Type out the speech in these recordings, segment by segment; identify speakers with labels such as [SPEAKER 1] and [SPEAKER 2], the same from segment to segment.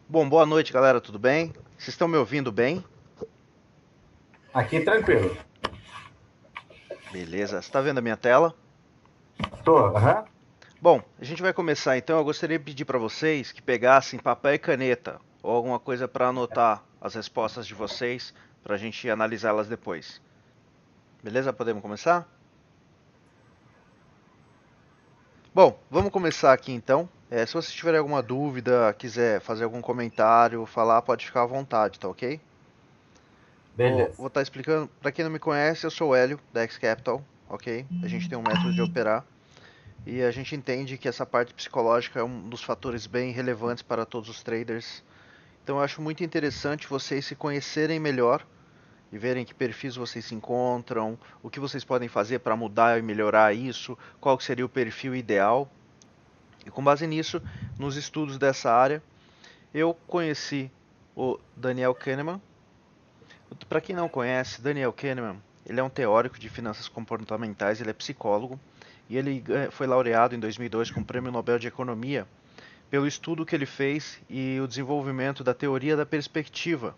[SPEAKER 1] Bom, boa noite, galera, tudo bem? Vocês estão me ouvindo bem?
[SPEAKER 2] Aqui tranquilo.
[SPEAKER 1] Beleza, você está vendo a minha tela?
[SPEAKER 2] Tô, aham.
[SPEAKER 1] Bom, a gente vai começar então. Eu gostaria de pedir para vocês que pegassem papel e caneta ou alguma coisa para anotar as respostas de vocês para a gente analisá-las depois. Beleza? Podemos começar? Bom, vamos começar aqui então. Se você tiver alguma dúvida, quiser fazer algum comentário, falar, pode ficar à vontade, tá ok? Vou
[SPEAKER 2] Beleza.
[SPEAKER 1] estar explicando. Para quem não me conhece, eu sou o Hélio, da X Capital, ok? A gente tem um método de operar. E a gente entende que essa parte psicológica é um dos fatores bem relevantes para todos os traders. Então eu acho muito interessante vocês se conhecerem melhor e verem que perfis vocês se encontram, o que vocês podem fazer para mudar e melhorar isso, qual seria o perfil ideal. E com base nisso, nos estudos dessa área, eu conheci o Daniel Kahneman. Para quem não conhece, Daniel Kahneman, ele é um teórico de finanças comportamentais, ele é psicólogo e ele foi laureado em 2002 com o Prêmio Nobel de Economia pelo estudo que ele fez e o desenvolvimento da teoria da perspectiva,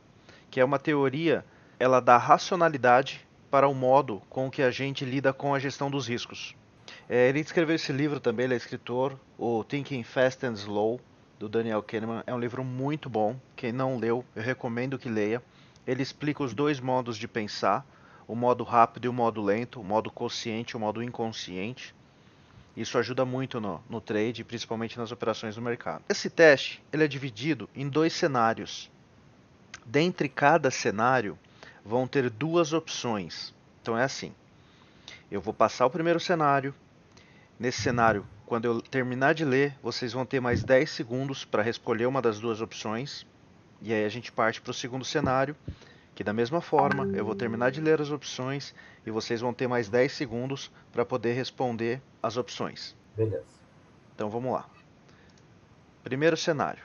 [SPEAKER 1] que é uma teoria, ela dá racionalidade para o modo com que a gente lida com a gestão dos riscos. Ele escreveu esse livro também, ele é escritor, o Thinking Fast and Slow, do Daniel Kahneman. É um livro muito bom. Quem não leu, eu recomendo que leia. Ele explica os dois modos de pensar, o modo rápido e o modo lento, o modo consciente e o modo inconsciente. Isso ajuda muito no trade, principalmente nas operações no mercado. Esse teste ele é dividido em dois cenários. Dentre cada cenário, vão ter duas opções. Então é assim: eu vou passar o primeiro cenário. Nesse cenário, quando eu terminar de ler, vocês vão ter mais 10 segundos para escolher uma das duas opções. E aí a gente parte para o segundo cenário, que da mesma forma eu vou terminar de ler as opções e vocês vão ter mais 10 segundos para poder responder as opções.
[SPEAKER 2] Beleza.
[SPEAKER 1] Então vamos lá. Primeiro cenário: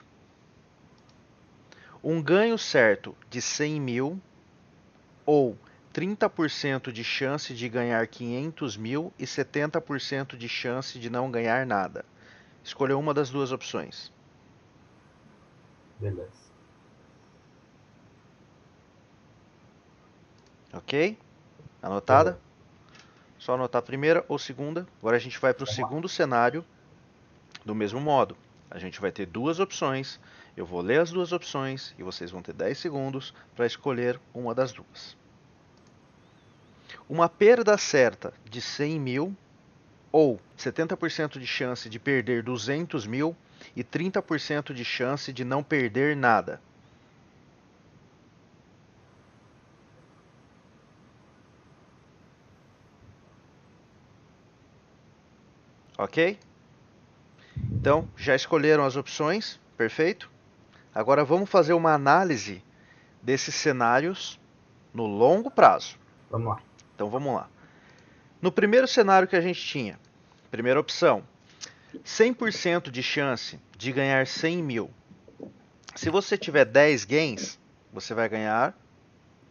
[SPEAKER 1] um ganho certo de 100 mil ou 30% de chance de ganhar 500 mil e 70% de chance de não ganhar nada. Escolha uma das duas opções.
[SPEAKER 2] Beleza.
[SPEAKER 1] Ok? Anotada?
[SPEAKER 2] Beleza.
[SPEAKER 1] Só anotar a primeira ou segunda. Agora a gente vai para o
[SPEAKER 2] Vamos lá.
[SPEAKER 1] segundo cenário do mesmo modo. A gente vai ter duas opções. Eu vou ler as duas opções e vocês vão ter 10 segundos para escolher uma das duas. Uma perda certa de 100 mil ou 70% de chance de perder 200 mil e 30% de chance de não perder nada. Ok? Então, já escolheram as opções? Perfeito? Agora vamos fazer uma análise desses cenários no longo prazo.
[SPEAKER 2] Vamos lá.
[SPEAKER 1] Então vamos lá. No primeiro cenário que a gente tinha, primeira opção, 100% de chance de ganhar 100 mil. Se você tiver 10 gains, você vai ganhar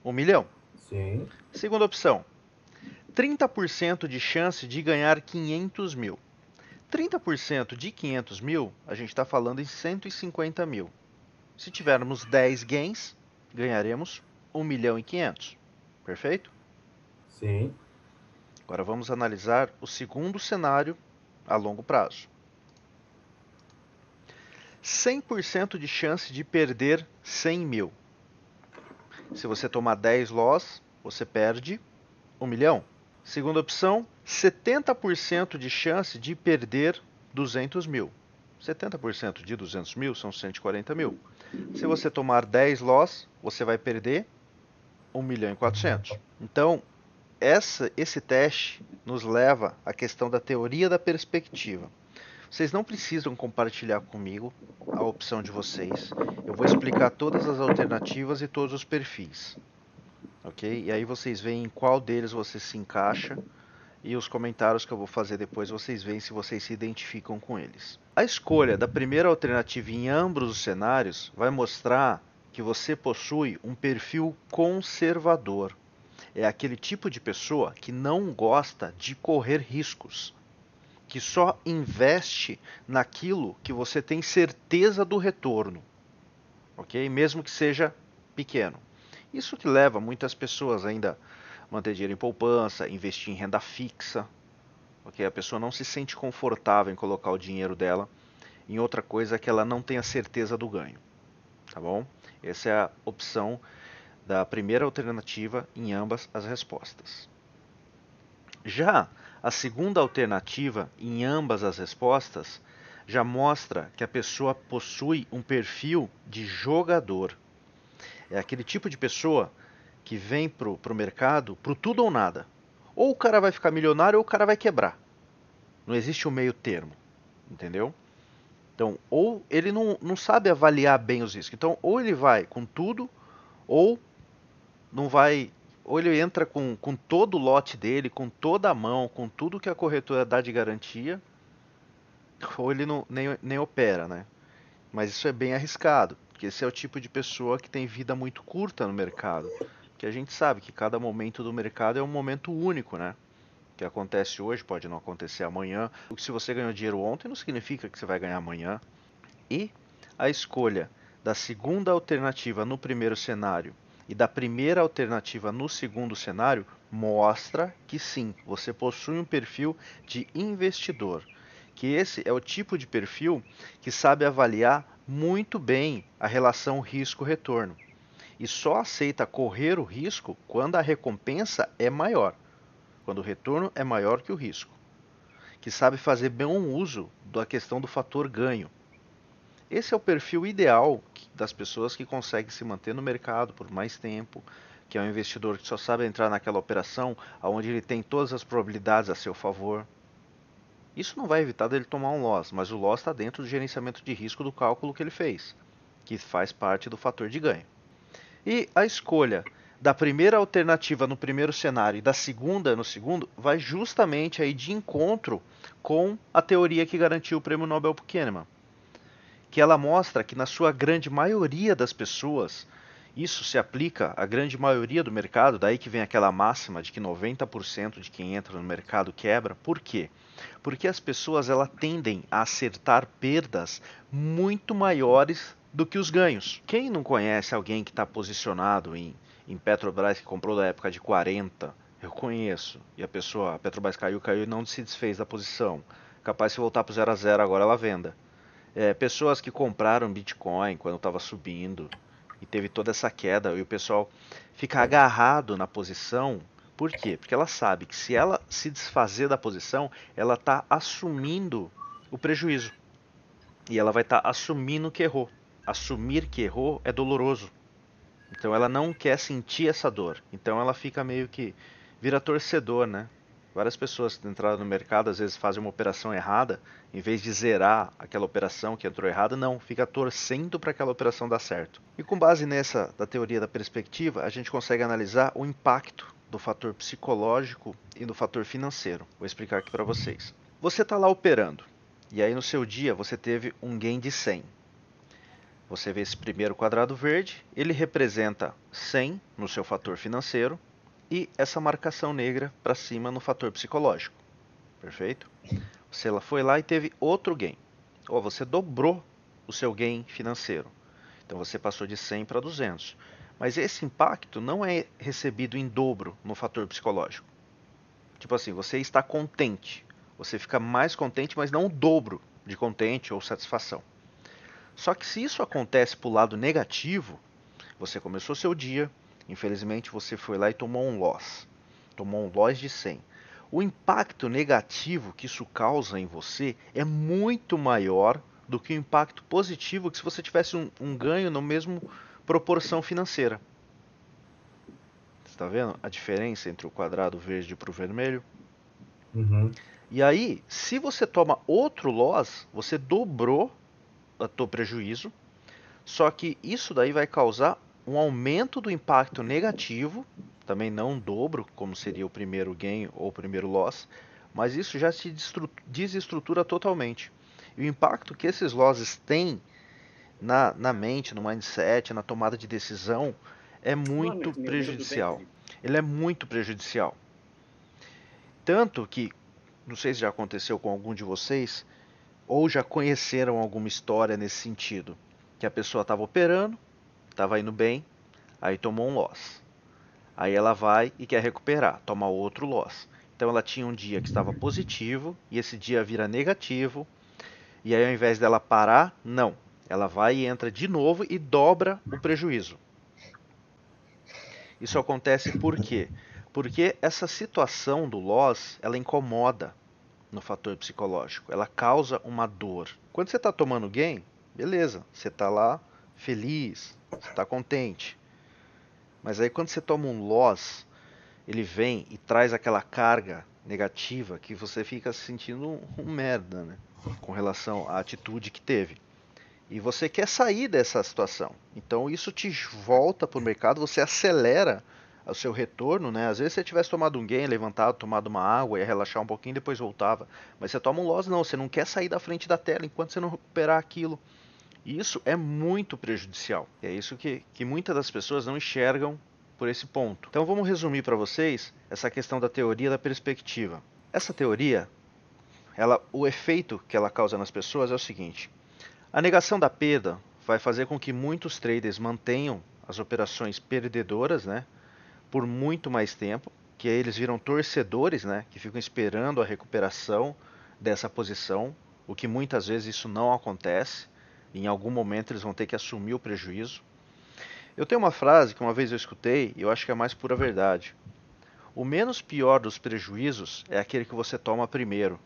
[SPEAKER 1] 1 milhão.
[SPEAKER 2] Sim.
[SPEAKER 1] Segunda opção, 30% de chance de ganhar 500 mil. 30% de 500 mil, a gente está falando em 150 mil. Se tivermos 10 gains, ganharemos 1 milhão e 500. Perfeito?
[SPEAKER 2] Sim.
[SPEAKER 1] Agora vamos analisar o segundo cenário a longo prazo. 100% de chance de perder 100 mil. Se você tomar 10 loss, você perde 1 milhão. Segunda opção, 70% de chance de perder 200 mil. 70% de 200 mil são 140 mil. Se você tomar 10 loss, você vai perder 1 milhão e 400. Então, esse teste nos leva à questão da teoria da perspectiva. Vocês não precisam compartilhar comigo a opção de vocês. Eu vou explicar todas as alternativas e todos os perfis, ok? E aí vocês veem em qual deles você se encaixa e os comentários que eu vou fazer depois vocês veem se vocês se identificam com eles. A escolha da primeira alternativa em ambos os cenários vai mostrar que você possui um perfil conservador. É aquele tipo de pessoa que não gosta de correr riscos, que só investe naquilo que você tem certeza do retorno. ok? Mesmo que seja pequeno. Isso que leva muitas pessoas ainda a manter dinheiro em poupança, investir em renda fixa, ok? A pessoa não se sente confortável em colocar o dinheiro dela em outra coisa que ela não tenha certeza do ganho, tá bom? Essa é a opção da primeira alternativa em ambas as respostas. Já a segunda alternativa em ambas as respostas já mostra que a pessoa possui um perfil de jogador. É aquele tipo de pessoa que vem pro mercado pro tudo ou nada. Ou o cara vai ficar milionário ou o cara vai quebrar. Não existe um meio termo, entendeu? Então, ou ele não sabe avaliar bem os riscos. Então, ou ele vai com tudo, ou não vai. Ou ele entra com todo o lote dele, com toda a mão, com tudo que a corretora dá de garantia, ou ele não, nem opera, né? Mas isso é bem arriscado, porque esse é o tipo de pessoa que tem vida muito curta no mercado. Que a gente sabe que cada momento do mercado é um momento único, né? O que acontece hoje pode não acontecer amanhã. O que se você ganhou dinheiro ontem não significa que você vai ganhar amanhã. E a escolha da segunda alternativa no primeiro cenário e da primeira alternativa no segundo cenário mostra que sim, você possui um perfil de investidor, que esse é o tipo de perfil que sabe avaliar muito bem a relação risco-retorno e só aceita correr o risco quando a recompensa é maior, quando o retorno é maior que o risco, que sabe fazer bom uso da questão do fator ganho. Esse é o perfil ideal das pessoas que conseguem se manter no mercado por mais tempo, que é um investidor que só sabe entrar naquela operação onde ele tem todas as probabilidades a seu favor. Isso não vai evitar dele tomar um loss, mas o loss está dentro do gerenciamento de risco do cálculo que ele fez, que faz parte do fator de ganho. E a escolha da primeira alternativa no primeiro cenário e da segunda no segundo vai justamente aí de encontro com a teoria que garantiu o prêmio Nobel para Kahneman, que ela mostra que na sua grande maioria das pessoas, isso se aplica à grande maioria do mercado, daí que vem aquela máxima de que 90% de quem entra no mercado quebra. Por quê? Porque as pessoas elas tendem a acertar perdas muito maiores do que os ganhos. Quem não conhece alguém que está posicionado em Petrobras que comprou da época de 40? Eu conheço. E a Petrobras caiu e não se desfez da posição. Capaz de voltar para o 0 a 0 agora ela venda. Pessoas que compraram Bitcoin quando estava subindo e teve toda essa queda e o pessoal fica agarrado na posição. Por quê? Porque ela sabe que se ela se desfazer da posição, ela está assumindo o prejuízo e ela vai estar assumindo que errou. Assumir que errou é doloroso. Então ela não quer sentir essa dor. Então ela fica meio que vira torcedor, né? Várias pessoas que entraram no mercado às vezes fazem uma operação errada, em vez de zerar aquela operação que entrou errada, não, fica torcendo para aquela operação dar certo. E com base nessa da teoria da perspectiva, a gente consegue analisar o impacto do fator psicológico e do fator financeiro. Vou explicar aqui para vocês. Você está lá operando, e aí no seu dia você teve um gain de 100. Você vê esse primeiro quadrado verde, ele representa 100 no seu fator financeiro e essa marcação negra para cima no fator psicológico. Perfeito? Você foi lá e teve outro gain. Ou você dobrou o seu gain financeiro. Então você passou de 100 para 200. Mas esse impacto não é recebido em dobro no fator psicológico. Tipo assim, você está contente. Você fica mais contente, mas não o dobro de contente ou satisfação. Só que se isso acontece para o lado negativo, você começou seu dia, infelizmente você foi lá e tomou um loss. Tomou um loss de 100. O impacto negativo que isso causa em você é muito maior do que o impacto positivo que se você tivesse um ganho na mesma proporção financeira. Você está vendo a diferença entre o quadrado verde para o vermelho?
[SPEAKER 2] Uhum.
[SPEAKER 1] E aí, se você toma outro loss, você dobrou o teu prejuízo. Só que isso daí vai causar um aumento do impacto negativo, também não um dobro, como seria o primeiro gain ou o primeiro loss, mas isso já se desestrutura totalmente. E o impacto que esses losses têm na mente, no mindset, na tomada de decisão, é muito prejudicial. Ele é muito prejudicial. Tanto que, não sei se já aconteceu com algum de vocês, ou já conheceram alguma história nesse sentido, que a pessoa estava operando, estava indo bem, aí tomou um loss. Aí ela vai e quer recuperar, toma outro loss. Então ela tinha um dia que estava positivo e esse dia vira negativo. E aí ao invés dela parar, não. Ela vai e entra de novo e dobra o prejuízo. Isso acontece por quê? Porque essa situação do loss, ela incomoda no fator psicológico. Ela causa uma dor. Quando você está tomando gain, beleza, você está lá feliz, você está contente. Mas aí quando você toma um loss, ele vem e traz aquela carga negativa que você fica se sentindo um merda, né? Com relação à atitude que teve. E você quer sair dessa situação. Então isso te volta para o mercado, você acelera o seu retorno, né? Às vezes você tivesse tomado um gain, levantado, tomado uma água, ia relaxar um pouquinho e depois voltava. Mas você toma um loss, não, você não quer sair da frente da tela enquanto você não recuperar aquilo. E isso é muito prejudicial. É isso que muitas das pessoas não enxergam por esse ponto. Então vamos resumir para vocês essa questão da teoria da perspectiva. Essa teoria, o efeito que ela causa nas pessoas é o seguinte: a negação da perda vai fazer com que muitos traders mantenham as operações perdedoras, né, por muito mais tempo, que aí eles viram torcedores, né, que ficam esperando a recuperação dessa posição, o que muitas vezes isso não acontece. Em algum momento eles vão ter que assumir o prejuízo. Eu tenho uma frase que uma vez eu escutei e eu acho que é a mais pura verdade. O menos pior dos prejuízos é aquele que você toma primeiro.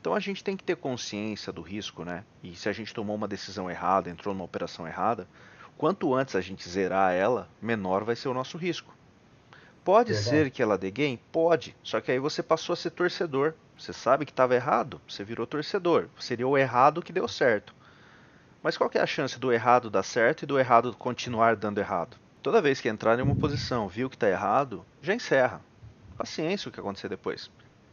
[SPEAKER 1] Então a gente tem que ter consciência do risco, né? E se a gente tomou uma decisão errada, entrou numa operação errada, quanto antes a gente zerar ela, menor vai ser o nosso risco. Pode
[SPEAKER 2] Verdade.
[SPEAKER 1] ser que ela dê gain? Pode. Só que aí você passou a ser torcedor. Você sabe que estava errado, você virou torcedor. Seria o errado que deu certo. Mas qual que é a chance do errado dar certo e do errado continuar dando errado? Toda vez que entrar em uma posição, viu que está errado, já encerra. Paciência o que acontecer depois.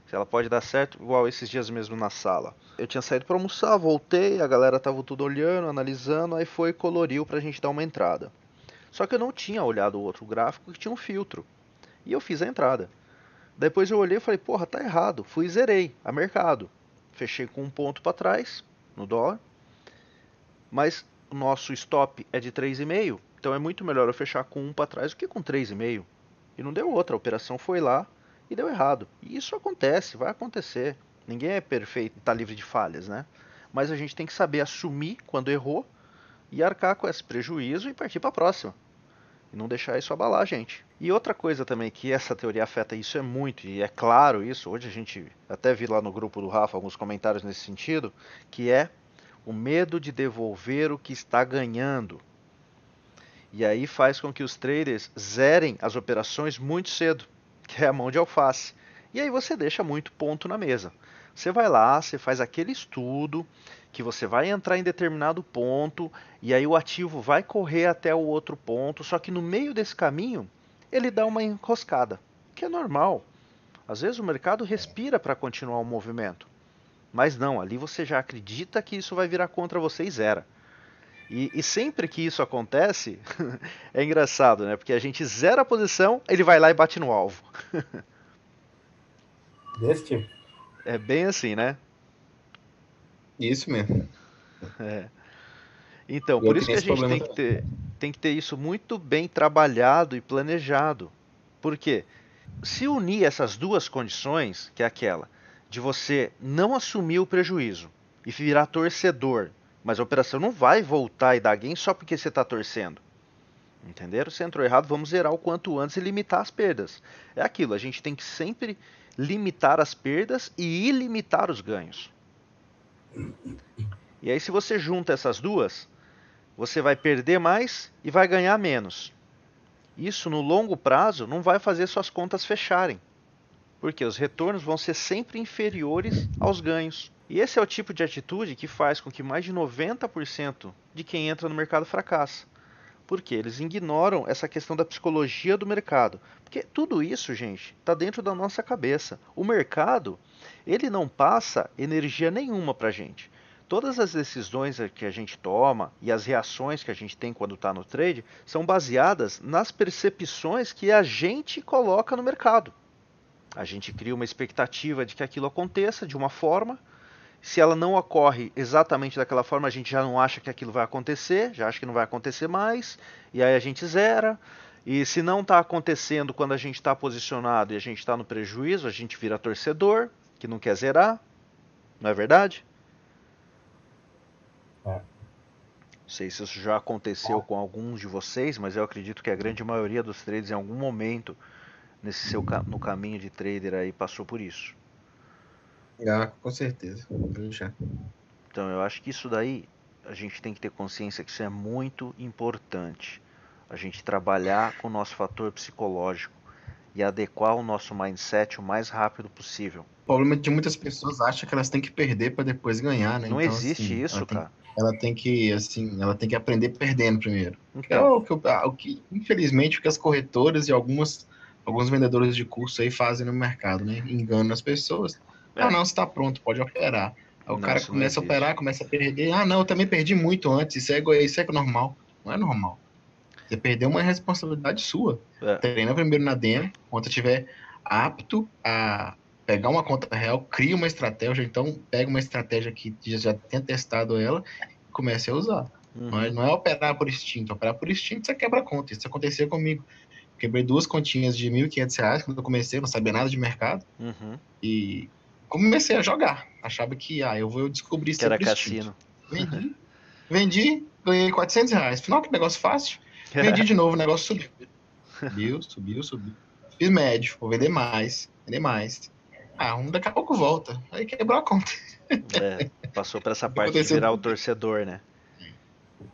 [SPEAKER 1] Se ela pode dar certo, igual esses dias mesmo na sala. Eu tinha saído para almoçar, voltei, a galera tava tudo olhando, analisando, aí foi e coloriu pra gente dar uma entrada. Só que eu não tinha olhado o outro gráfico que tinha um filtro. E eu fiz a entrada. Depois eu olhei e falei, porra, tá errado. Fui e zerei a mercado. Fechei com um ponto para trás no dólar. Mas o nosso stop é de 3,5, então é muito melhor eu fechar com um para trás do que com 3,5. E não deu outra, a operação foi lá e deu errado. E isso acontece, vai acontecer. Ninguém é perfeito, está livre de falhas, né? Mas a gente tem que saber assumir quando errou e arcar com esse prejuízo e partir para a próxima. E não deixar isso abalar a gente. E outra coisa também que essa teoria afeta isso é muito, e é claro isso, hoje a gente até vi lá no grupo do Rafa alguns comentários nesse sentido, que é o medo de devolver o que está ganhando. E aí faz com que os traders zerem as operações muito cedo, que é a mão de alface. E aí você deixa muito ponto na mesa. Você vai lá, você faz aquele estudo, que você vai entrar em determinado ponto, e aí o ativo vai correr até o outro ponto, só que no meio desse caminho, ele dá uma enroscada, que é normal. Às vezes o mercado respira para continuar o movimento. Mas não, ali você já acredita que isso vai virar contra você e zera. E sempre que isso acontece, é engraçado, né? Porque a gente zera a posição, ele vai lá e bate no alvo.
[SPEAKER 2] Desse tipo.
[SPEAKER 1] É bem assim, né?
[SPEAKER 3] Isso mesmo.
[SPEAKER 1] É. Então,
[SPEAKER 3] Eu
[SPEAKER 1] por isso
[SPEAKER 3] tenho
[SPEAKER 1] que a
[SPEAKER 3] esse
[SPEAKER 1] gente
[SPEAKER 3] problema também.
[SPEAKER 1] tem que ter isso muito bem trabalhado e planejado. Por quê? Se unir essas duas condições, que é aquela de você não assumir o prejuízo e virar torcedor, mas a operação não vai voltar e dar gain só porque você está torcendo. Entenderam? Se entrou errado, vamos zerar o quanto antes e limitar as perdas. É aquilo, a gente tem que sempre limitar as perdas e ilimitar os ganhos. E aí, se você junta essas duas, você vai perder mais e vai ganhar menos. Isso, no longo prazo, não vai fazer suas contas fecharem, porque os retornos vão ser sempre inferiores aos ganhos. E esse é o tipo de atitude que faz com que mais de 90% de quem entra no mercado fracasse. Porque eles ignoram essa questão da psicologia do mercado. Porque tudo isso, gente, está dentro da nossa cabeça. O mercado, ele não passa energia nenhuma para a gente. Todas as decisões que a gente toma e as reações que a gente tem quando está no trade são baseadas nas percepções que a gente coloca no mercado. A gente cria uma expectativa de que aquilo aconteça de uma forma. Se ela não ocorre exatamente daquela forma, a gente já não acha que aquilo vai acontecer, já acha que não vai acontecer mais, e aí a gente zera. E se não está acontecendo quando a gente está posicionado e a gente está no prejuízo, a gente vira torcedor, que não quer zerar, não é verdade?
[SPEAKER 2] É.
[SPEAKER 1] Não sei se isso já aconteceu com alguns de vocês, mas eu acredito que a grande maioria dos traders em algum momento no caminho de trader aí passou por isso.
[SPEAKER 3] Ah, com certeza. Já.
[SPEAKER 1] Então eu acho que isso daí a gente tem que ter consciência que isso é muito importante. A gente trabalhar com o nosso fator psicológico e adequar o nosso mindset o mais rápido possível.
[SPEAKER 3] O problema de muitas pessoas acha que elas têm que perder para depois ganhar, né?
[SPEAKER 1] Não
[SPEAKER 3] Então,
[SPEAKER 1] existe
[SPEAKER 3] assim,
[SPEAKER 1] isso, cara.
[SPEAKER 3] ela tem que aprender perdendo primeiro. É
[SPEAKER 1] Então,
[SPEAKER 3] o que, infelizmente, o que as corretoras e alguns vendedores de curso aí fazem no mercado, né? Enganam as pessoas. Ah, não, você está pronto, pode operar. Aí o
[SPEAKER 1] não,
[SPEAKER 3] cara
[SPEAKER 1] isso não
[SPEAKER 3] começa a
[SPEAKER 1] existe.
[SPEAKER 3] operar, começa a perder. Ah, não, eu também perdi muito antes. Isso é normal. Não é normal. Você perdeu uma responsabilidade sua.
[SPEAKER 1] É.
[SPEAKER 3] Treina primeiro na demo, quando estiver apto a pegar uma conta real, cria uma estratégia, então pega uma estratégia que já tenha testado ela e comece a usar.
[SPEAKER 1] Uhum.
[SPEAKER 3] Não é operar por instinto. Operar por instinto você quebra a conta. Isso aconteceu comigo. Quebrei 2 continhas de R$ 1.500 quando eu comecei, não sabia nada de mercado.
[SPEAKER 1] Uhum.
[SPEAKER 3] E comecei a jogar. Achava que eu vou descobrir
[SPEAKER 1] Que
[SPEAKER 3] isso
[SPEAKER 1] era
[SPEAKER 3] por instinto.
[SPEAKER 1] cassino.
[SPEAKER 3] Vendi, ganhei R$ 400. Afinal, que negócio fácil. Vendi de novo, o negócio subiu. Fiz médio, vou vender mais. Daqui a pouco volta. Aí quebrou a conta.
[SPEAKER 1] Passou por essa parte de
[SPEAKER 3] Aconteceu
[SPEAKER 1] virar o
[SPEAKER 3] comigo.
[SPEAKER 1] torcedor, né?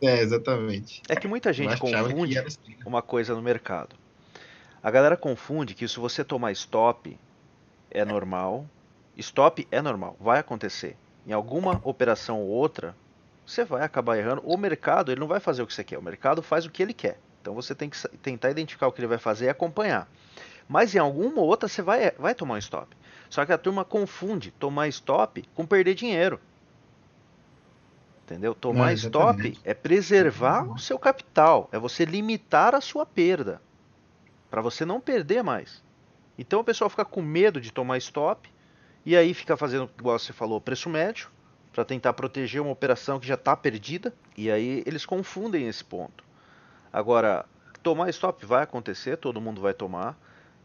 [SPEAKER 3] Exatamente.
[SPEAKER 1] É que muita
[SPEAKER 3] Eu
[SPEAKER 1] gente
[SPEAKER 3] achava que
[SPEAKER 1] confunde
[SPEAKER 3] era assim.
[SPEAKER 1] uma coisa no mercado. A galera confunde que se você tomar stop é normal. Stop é normal, vai acontecer. Em alguma operação ou outra, você vai acabar errando. O mercado, ele não vai fazer o que você quer. O mercado faz o que ele quer. Então você tem que tentar identificar o que ele vai fazer e acompanhar. Mas em alguma ou outra você vai tomar um stop. Só que a turma confunde tomar stop com perder dinheiro. Entendeu? Tomar stop
[SPEAKER 3] Exatamente.
[SPEAKER 1] é preservar o seu capital, é você limitar a sua perda, para você não perder mais. Então o pessoal fica com medo de tomar stop e aí fica fazendo, igual você falou, preço médio, para tentar proteger uma operação que já está perdida, e aí eles confundem esse ponto. Agora, tomar stop vai acontecer, todo mundo vai tomar.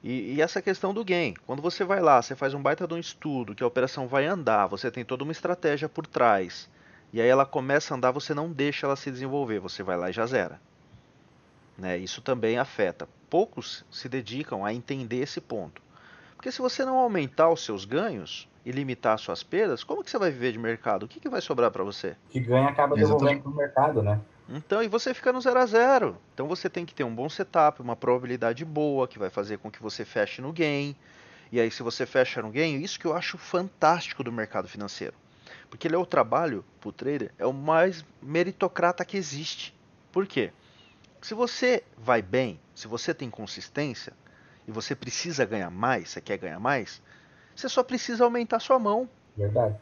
[SPEAKER 1] E essa questão do gain, quando você vai lá, você faz um baita de um estudo, que a operação vai andar, você tem toda uma estratégia por trás, e aí ela começa a andar, você não deixa ela se desenvolver, você vai lá e já zera. Né? Isso também afeta. Poucos se dedicam a entender esse ponto. Porque se você não aumentar os seus ganhos e limitar suas perdas, como que você vai viver de mercado? O que vai sobrar para você?
[SPEAKER 2] Que ganha acaba devolvendo para o mercado, né?
[SPEAKER 1] Então, e você fica no 0 a 0. Então você tem que ter um bom setup, uma probabilidade boa, que vai fazer com que você feche no gain. E aí, se você fecha no gain, isso que eu acho fantástico do mercado financeiro. Porque ele é o trabalho, pro trader, é o mais meritocrata que existe. Por quê? Se você vai bem, se você tem consistência, e você precisa ganhar mais, você quer ganhar mais, você só precisa aumentar sua mão.
[SPEAKER 2] Verdade.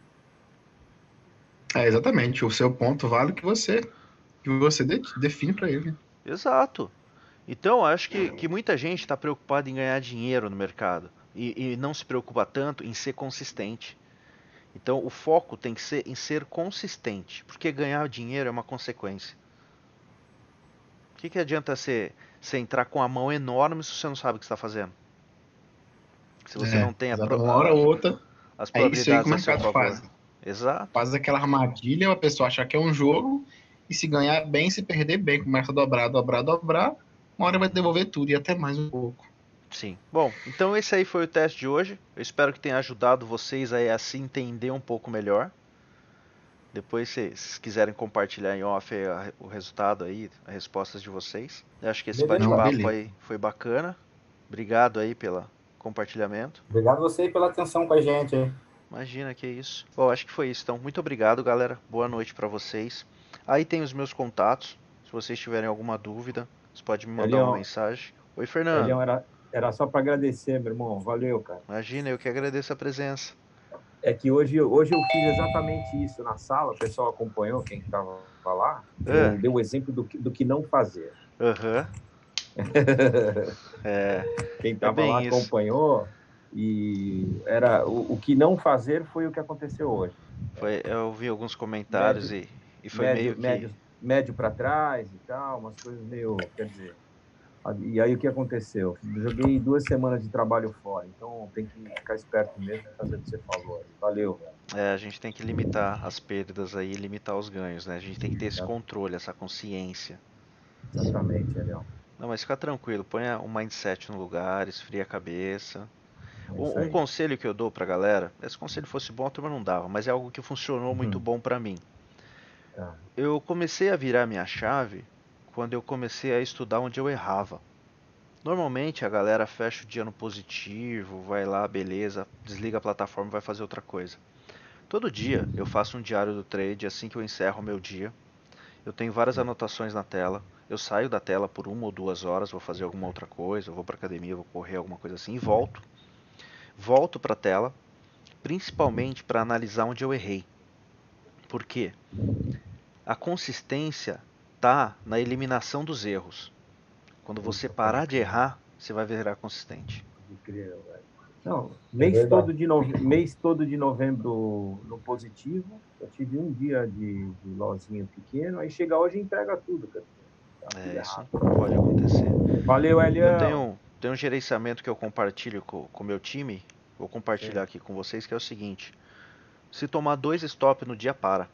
[SPEAKER 3] Exatamente. O seu ponto vale o que você define para ele. Né?
[SPEAKER 1] Exato. Então, acho que muita gente está preocupada em ganhar dinheiro no mercado e não se preocupa tanto em ser consistente. Então, o foco tem que ser em ser consistente, porque ganhar dinheiro é uma consequência. O que adianta você entrar com a mão enorme se você não sabe o que está fazendo? Se você não tem
[SPEAKER 3] Uma hora ou outra,
[SPEAKER 1] as
[SPEAKER 3] é isso aí que
[SPEAKER 1] probabilidades
[SPEAKER 3] o
[SPEAKER 1] a seu
[SPEAKER 3] mercado
[SPEAKER 1] favor.
[SPEAKER 3] faz.
[SPEAKER 1] Exato.
[SPEAKER 3] Faz aquela armadilha, a pessoa achar que é um jogo, e se ganhar bem, se perder bem, começa a dobrar, uma hora vai devolver tudo e até mais um pouco.
[SPEAKER 1] Sim. Bom, então esse aí foi o teste de hoje. Eu espero que tenha ajudado vocês aí a se entender um pouco melhor. Depois, se vocês quiserem compartilhar em off aí o resultado aí, as respostas de vocês. Eu acho que esse bate-papo aí foi bacana. Obrigado aí pelo compartilhamento.
[SPEAKER 2] Obrigado a você pela atenção com a gente, hein?
[SPEAKER 1] Imagina, que isso. Bom, acho que foi isso. Então, muito obrigado, galera. Boa noite para vocês. Aí tem os meus contatos. Se vocês tiverem alguma dúvida, vocês podem me mandar uma mensagem. Oi, Fernando.
[SPEAKER 2] Elião, era só para agradecer, meu irmão. Valeu, cara.
[SPEAKER 1] Imagina, eu que agradeço a presença.
[SPEAKER 2] É que hoje eu fiz exatamente isso na sala, o pessoal acompanhou, quem estava lá, eu dei o exemplo do que não fazer.
[SPEAKER 1] Aham.
[SPEAKER 2] Quem estava lá acompanhou, E era o que não fazer foi o que aconteceu hoje.
[SPEAKER 1] Eu vi alguns comentários e foi meio que...
[SPEAKER 2] Médio para trás e tal, umas coisas meio, quer dizer... E aí o que aconteceu? Joguei 2 semanas de trabalho fora, então tem que ficar esperto mesmo e fazer o que você falou. Valeu, velho.
[SPEAKER 1] A gente tem que limitar as perdas aí e limitar os ganhos, né? A gente tem que ter esse controle, essa consciência.
[SPEAKER 2] Exatamente, Elião.
[SPEAKER 1] Não, mas fica tranquilo, ponha o mindset no lugar, esfria a cabeça. Um conselho que eu dou pra galera, se o conselho fosse bom a turma não dava, mas é algo que funcionou muito bom pra mim. Eu comecei a virar minha chave quando eu comecei a estudar onde eu errava. Normalmente a galera fecha o dia no positivo, vai lá, beleza, desliga a plataforma e vai fazer outra coisa. Todo dia eu faço um diário do trade assim que eu encerro o meu dia. Eu tenho várias anotações na tela. Eu saio da tela por 1 ou 2 horas, vou fazer alguma outra coisa, vou pra academia, vou correr, alguma coisa assim, e volto. Volto pra tela, principalmente para analisar onde eu errei. Por quê? A consistência tá na eliminação dos erros. Quando você parar de errar, você vai virar consistente.
[SPEAKER 2] Incrível, velho. Não, mês todo de novembro no positivo. Eu tive um dia de lozinho pequeno, aí chega hoje e entrega tudo, cara.
[SPEAKER 1] Isso não pode acontecer.
[SPEAKER 2] Valeu, Elião.
[SPEAKER 1] Eu tenho um gerenciamento que eu compartilho com o meu time. Vou compartilhar aqui com vocês, que é o seguinte. Se tomar 2 stop no dia, para.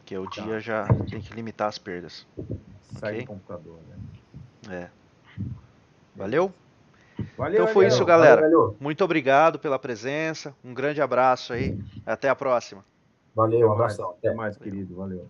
[SPEAKER 1] Que o dia já tem que limitar as perdas.
[SPEAKER 2] Sai do computador, né?
[SPEAKER 1] Valeu?
[SPEAKER 2] Valeu,
[SPEAKER 1] então foi
[SPEAKER 2] Elião.
[SPEAKER 1] isso, galera.
[SPEAKER 2] Valeu.
[SPEAKER 1] Muito obrigado pela presença. Um grande abraço aí. Até a próxima.
[SPEAKER 2] Valeu, um abração. Até mais, querido. Valeu.